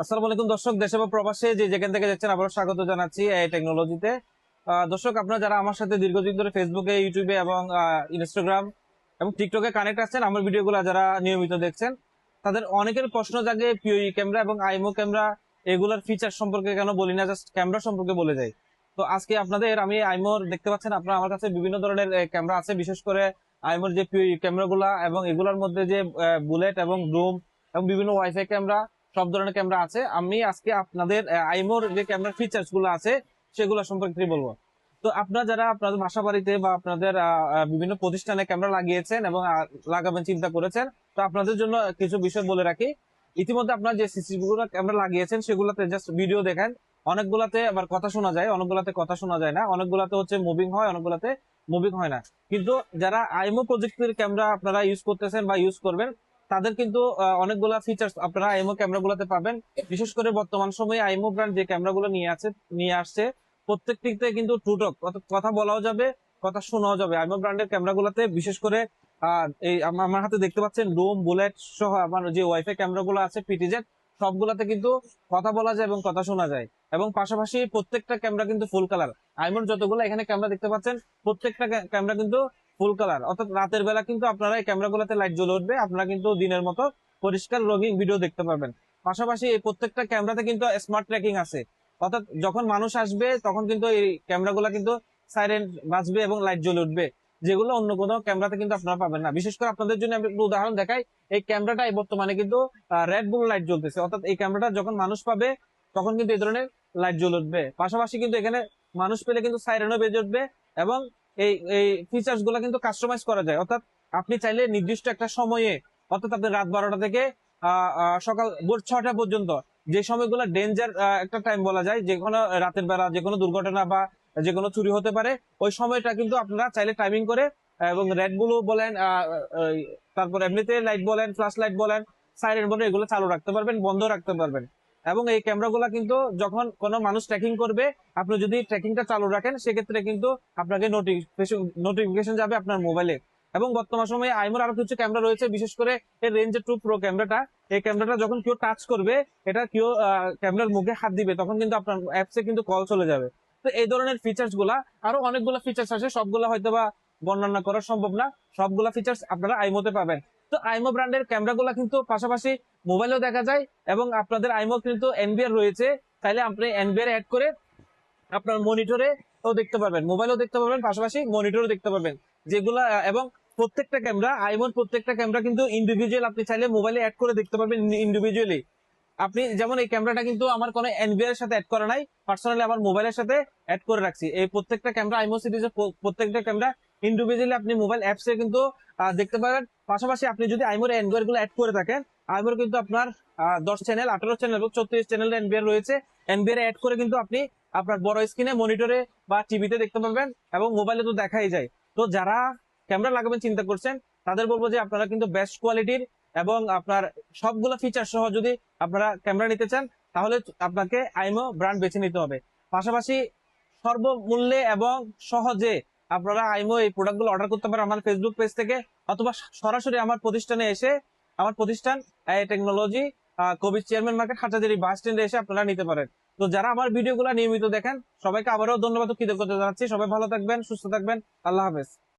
আসসালামু আলাইকুম দর্শক, দেশে বা প্রবাসে যে যেখান থেকে যাচ্ছেন আবারও স্বাগত জানাচ্ছি এই টেকনোলজিতে। দর্শক, আপনারা যারা আমার সাথে দীর্ঘদিন ধরে ফেসবুকে, ইউটিউবে এবং ইনস্টাগ্রাম এবং টিকটকে কানেক্ট আছেন, আমার ভিডিওগুলো যারা নিয়মিত দেখছেন, তাদের অনেকের প্রশ্ন জাগে পিওই ক্যামেরা এবং আইমো ক্যামেরা এগুলার ফিচার সম্পর্কে কেন বলি না, জাস্ট ক্যামেরা সম্পর্কে বলে যাই। তো আজকে আপনাদের আমি আইমোর দেখতে পাচ্ছেন, আপনারা আমার কাছে বিভিন্ন ধরনের ক্যামেরা আছে, বিশেষ করে আইমোর যে পিওই ক্যামেরাগুলা এবং এগুলোর মধ্যে যে বুলেট এবং ডুম এবং বিভিন্ন ওয়াইফাই ক্যামেরা, সব ধরনের ক্যামেরা আছে। আমি আজকে আপনাদের আইমোর যে ক্যামেরা ফিচার্স গুলো আছে সেগুলো সম্পর্কে বলবো। তো আপনারা যারা আপনাদের বাসা বাড়িতে বা আপনাদের বিভিন্ন প্রতিষ্ঠানে ক্যামেরা লাগিয়েছেন এবং লাগাবেন চিন্তা করেছেন, তো আপনাদের জন্য কিছু বিষয় বলে রাখি। ইতিমধ্যে আপনারা যে সিসিটিভি গুলো ক্যামেরা লাগিয়েছেন সেগুলোতে জাস্ট ভিডিও দেখেন, অনেকগুলাতে আবার কথা শোনা যায়, অনেকগুলাতে কথা শোনা যায় না, অনেকগুলাতে হচ্ছে মুভিং হয়, অনেকগুলাতে মুভিং হয় না। কিন্তু যারা আইমো প্রযুক্তির ক্যামেরা আপনারা ইউজ করতেছেন বা ইউজ করবেন, তাদের কিন্তু অনেকগুলা ফিচার্স আপনারা আইমো ক্যামেরা গুলাতে পাবেন। বিশেষ করে বর্তমান সময়ে আইমো ব্র্যান্ড যে ক্যামেরা গুলো নিয়ে আসছে, প্রত্যেকটিতে কিন্তু টুটক, অর্থাৎ কথা বলাও যাবে, কথা শোনাও যাবে। আইমো ব্র্যান্ডের ক্যামেরা গুলাতে বিশেষ করে এই আমার হাতে দেখতে পাচ্ছেন ডোম, বুলেট সহ আমার যে ওয়াইফাই ক্যামেরা গুলো আছে পিটিজেড, সবগুলাতে কিন্তু কথা বলা যায় এবং কথা শোনা যায়। এবং পাশাপাশি প্রত্যেকটা ক্যামেরা কিন্তু ফুল কালার। আইমোর যতগুলো এখানে ক্যামেরা দেখতে পাচ্ছেন, প্রত্যেকটা ক্যামেরা কিন্তু ফুল কালার, অর্থাৎ রাতের বেলা কিন্তু আপনারা এই ক্যামেরা গুলাতে লাইট জ্বলে উঠবে, আপনারা কিন্তু দিনের মতো পরিষ্কার রঙিন ভিডিও দেখতে পারবেন। পাশাপাশি এই প্রত্যেকটা ক্যামেরাতে কিন্তু স্মার্ট ট্র্যাকিং আছে, অর্থাৎ যখন মানুষ আসবে তখন কিন্তু এই ক্যামেরা গুলা কিন্তু সাইরেন বাজবে এবং লাইট জ্বলে উঠবে, যেগুলো অন্য কোনো ক্যামেরাতে কিন্তু আপনারা পাবেন না। বিশেষ করে আপনাদের জন্য আমি একটু উদাহরণ দেখাই। এই ক্যামেরাটাই বর্তমানে কিন্তু রেড ব্লু লাইট জ্বলতেছে, অর্থাৎ এই ক্যামেরাটা যখন মানুষ পাবে তখন কিন্তু এই ধরনের লাইট জ্বলে উঠবে। পাশাপাশি কিন্তু এখানে মানুষ পেলে কিন্তু সাইরেনও বেজে উঠবে। এবং এই এই ফিচার্স গুলা কিন্তু কাস্টমাইজ করা যায়, অর্থাৎ আপনি চাইলে নির্দিষ্ট একটা সময়ে, অর্থাৎ আপনি রাত 12টা থেকে সকাল ভোর 6টা পর্যন্ত, যে সময়গুলো ডেঞ্জার একটা টাইম বলা যায়, যে কোনো রাতের বেলা যে কোনো দুর্ঘটনা বা যে কোনো চুরি হতে পারে, ওই সময়টা কিন্তু আপনারা চাইলে টাইমিং করে এবং রেড ব্লু বলেন, তারপর এমনিতে লাইট বলেন, ফ্ল্যাশ লাইট বলেন, সাইরেন বলেন, এগুলো চালু রাখতে পারবেন, বন্ধ রাখতে পারবেন। এবং এই ক্যামেরাগুলো কিন্তু যখন কোনো মানুষ ট্র্যাকিং করবে, আপনি যদি ট্র্যাকিংটা চালু রাখেন, সেক্ষেত্রে কিন্তু আপনাকে নোটিফিকেশন যাবে আপনার মোবাইলে। এবং বর্তমান সময়ে আইমোর আরো কিছু ক্যামেরা রয়েছে, বিশেষ করে এই রেঞ্জের 2 প্রো ক্যামেরাটা। এই ক্যামেরাটা যখন কেউ টাচ করবে, এটা কেউ ক্যামেরার মুখে হাত দিবে, তখন কিন্তু আপনার অ্যাপসে কিন্তু কল চলে যাবে। তো এই ধরনের ফিচার্স গুলা, আরো অনেকগুলো ফিচার্স আছে, সবগুলা হয়তো বা বর্ণনা করা সম্ভব না, সবগুলা ফিচার্স আপনারা আইমোতে পাবেন। তো আইমো ব্র্যান্ডের ক্যামেরা গুলা কিন্তু পাশাপাশি মোবাইলেও দেখা যায়, এবং আপনাদের আইমো কিন্তু এনবিআর রয়েছে, তাইলে আপনি এনবিআর অ্যাড করে আপনার মনিটরে ও দেখতে পারবেন, মোবাইলেও দেখতে পারবেন, পাশাপাশি মনিটরও দেখতে পারবেন যেগুলা। এবং প্রত্যেকটা ক্যামেরা, আইমোর প্রত্যেকটা ক্যামেরা কিন্তু ইন্ডিভিজুয়াল, আপনি চাইলে মোবাইলে অ্যাড করে দেখতে পারবেন ইন্ডিভিজুয়ালি। আপনি যেমন এই ক্যামেরাটা কিন্তু আমার কোনো এনবিআর এর সাথে অ্যাড করা নাই, পার্সোনালি আমার মোবাইলের সাথে অ্যাড করে রাখছি। এই প্রত্যেকটা ক্যামেরা আইমো সিরিজের প্রত্যেকটা ক্যামেরা ইন্ডিভিজুয়ালি আপনি মোবাইল অ্যাপসে কিন্তু দেখতে পারেন। পাশাপাশি আপনি যদি আইমোর এনবিআর গুলো অ্যাড করে থাকেন, আইমোর কিন্তু আপনার 10 চ্যানেল, 18 চ্যানেল এবং 34 চ্যানেল এনবিআর রয়েছে। এনবিআর অ্যাড করে কিন্তু আপনি আপনার বড় স্ক্রিনে, মনিটরে বা টিভিতে দেখতে পারবেন, এবং মোবাইলে তো দেখাই যায়। তো যারা ক্যামেরা লাগাবেন চিন্তা করছেন, তাদের বলবো যে আপনারা কিন্তু বেস্ট কোয়ালিটির এবং আপনার সবগুলো ফিচার সহ যদি আপনারা ক্যামেরা নিতে চান, তাহলে আপনাকে আইমো ব্র্যান্ড বেছে নিতে হবে। পাশাপাশি সর্বমূল্যে এবং সহজে আপনারা আইমো এই প্রোডাক্টগুলো অর্ডার করতে পারেন আমার ফেসবুক পেজ থেকে, অথবা সরাসরি আমার প্রতিষ্ঠানে এসে, আমার প্রতিষ্ঠান টেকনোলজি, কবির চেয়ারম্যান মার্কেট, হাটাজারি বাস স্ট্যান্ডে এসে আপনারা নিতে পারেন। তো যারা আমার ভিডিওগুলো নিয়মিত দেখেন, সবাইকে আবারও ধন্যবাদ ও কৃতজ্ঞতা জানাচ্ছি। সবাই ভালো থাকবেন, সুস্থ থাকবেন। আল্লাহ হাফেজ।